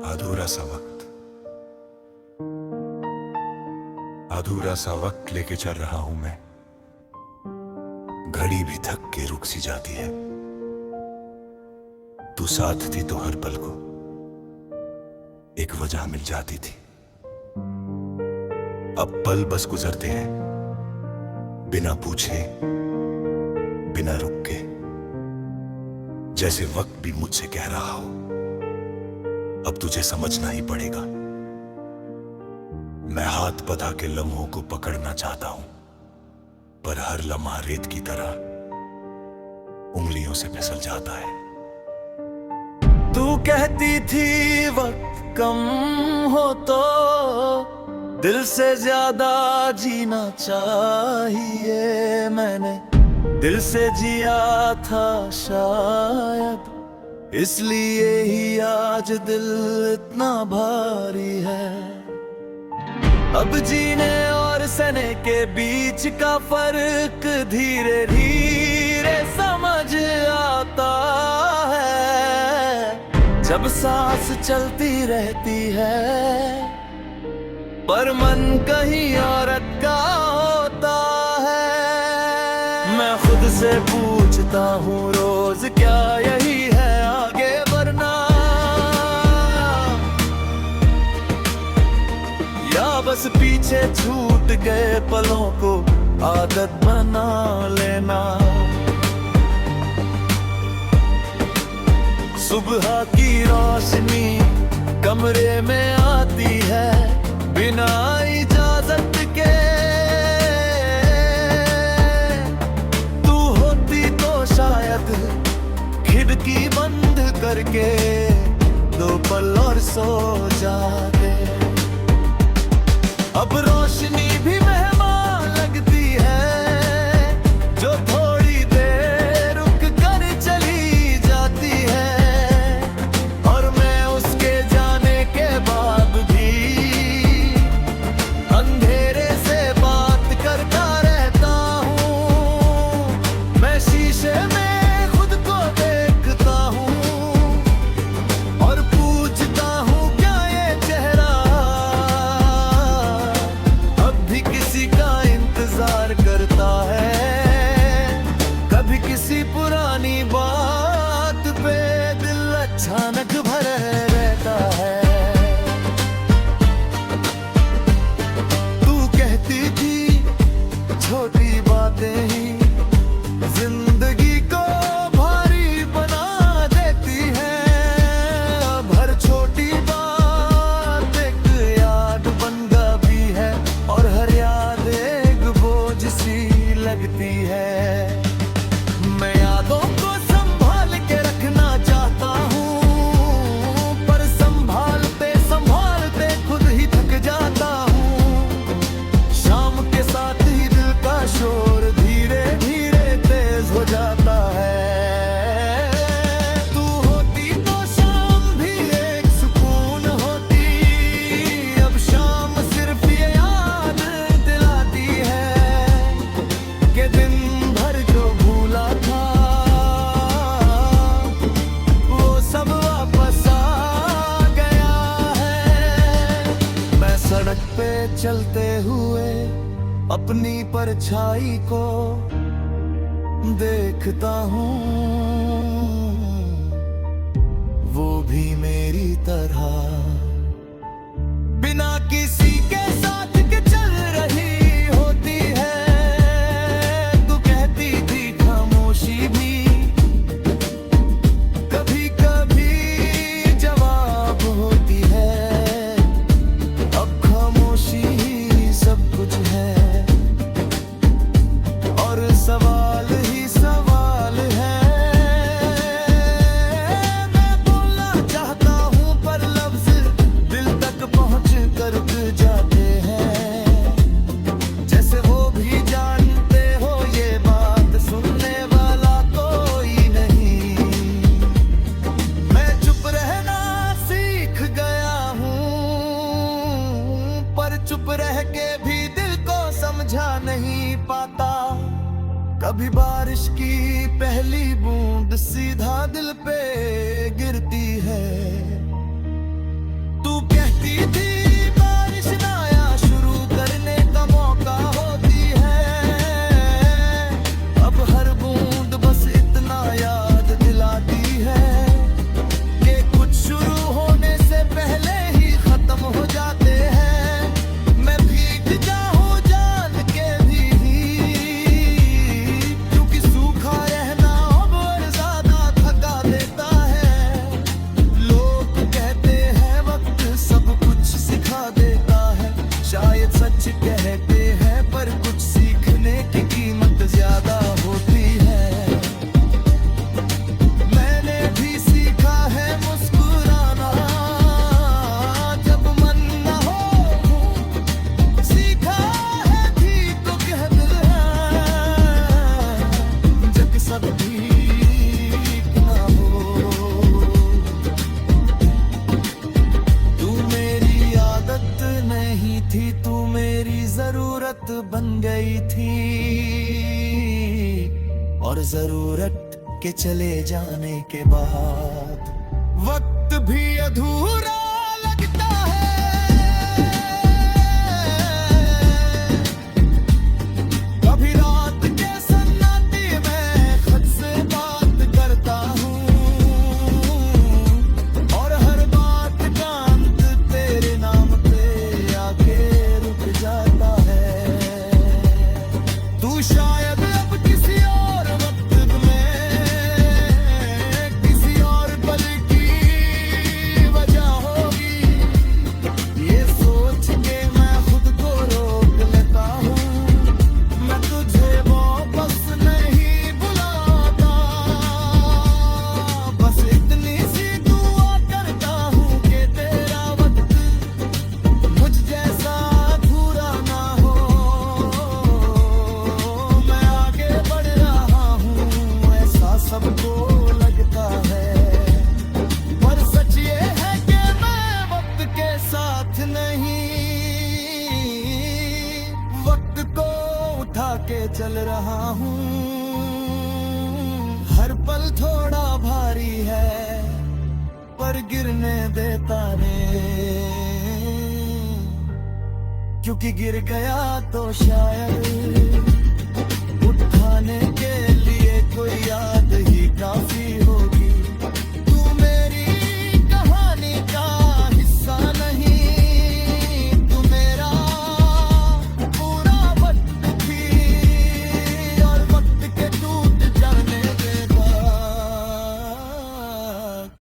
अधूरा सा वक्त, अधूरा सा वक्त लेके चल रहा हूं मैं। घड़ी भी थक के रुक सी जाती है। तू साथ थी तो हर पल को एक वजह मिल जाती थी। अब पल बस गुजरते हैं बिना पूछे, बिना रुक के, जैसे वक्त भी मुझसे कह रहा हो अब तुझे समझना ही पड़ेगा। मैं हाथ बधा के लम्हों को पकड़ना चाहता हूं, पर हर लम्हा रेत की तरह उंगलियों से फिसल जाता है। तू कहती थी वक्त कम हो तो दिल से ज्यादा जीना चाहिए। मैंने दिल से जिया था शायद, इसलिए ही आज दिल इतना भारी है। अब जीने और सहने के बीच का फर्क धीरे धीरे समझ आता है। जब सांस चलती रहती है पर मन कहीं और अटका होता है। मैं खुद से पूछता हूँ रोज, क्या यही है आगे बढ़ना, या बस पीछे छूट गए पलों को आदत बना लेना। सुबह की रोशनी कमरे में आती है बिना इजाजत के। तू होती तो शायद खिड़की बंद करके दो पल और सो जाते। अब रोशनी भी मेहमान लगती है जो थोड़ी देर रुक कर चली जाती है। और मैं उसके जाने के बाद भी अंधेरे से बात करता रहता हूँ। मैं शीशे में खुद को देखता हूँ और पूछता हूँ, क्या ये चेहरा अब भी किसी का इंतजार करता है। कभी किसी पुरानी बात पे दिल अचानक भरे रहता है। तू कहती थी छोटी बातें ही जिंदगी को भारी बना देती हैं। अब हर छोटी बात एक याद बन गई है और हर याद एक बोझ सी लगती है। मैं यादों को संभाल के रखना चाहता हूँ, पर संभालते संभालते खुद ही थक जाता हूँ। शाम के साथ ही दिल का शोर धीरे धीरे तेज हो जाता है। तू होती तो शाम भी एक सुकून होती। अब शाम सिर्फ ये याद दिलाती है कि दिन भर जो भूला था वो सब वापस आ गया है। मैं सड़क पे चलते हुए अपनी परछाई को देखता हूँ, वो भी मेरी तरह बिना किसी के साथ के चल रही होती है। तू कहती थी खामोशी भी कभी कभी जवाब होती है। अब खामोशी ही सब कुछ है और सवाल ही सवाल है। मैं बोलना चाहता हूँ पर लफ्ज दिल तक पहुँच कर रुक जाते हैं। जैसे वो भी जानते हो ये बात सुनने वाला कोई नहीं। मैं चुप रहना सीख गया हूँ, पर चुप रह के भी दिल को समझा नहीं पाता। कभी बारिश की पहली बूंद सीधा दिल पे गिरती है जरूरत के चले जाने के बाद वक्त भी अधूरा लगता है। कभी रात के सन्नाटे में खुद से बात करता हूँ और हर बात का अंत तेरे नाम पे आके रुक जाता है। तू शायद अब किसी और वक्त में किसी और पल की वजह होगी, ये सोच के मैं खुद को रोक लेता हूँ। मैं तुझे वापस नहीं बुलाता, बस इतनी सी दुआ करता हूँ कि तेरा वक्त मुझ जैसा अधूरा ना हो। मैं आगे बढ़ रहा हूँ ऐसा सबको लगता है, पर सच ये है कि मैं वक्त के साथ नहीं, वक्त को उठा के चल रहा हूँ। हर पल थोड़ा भारी है पर गिरने देता नहीं, क्योंकि गिर गया तो शायद उठाने के लिए कोई याद ही काफी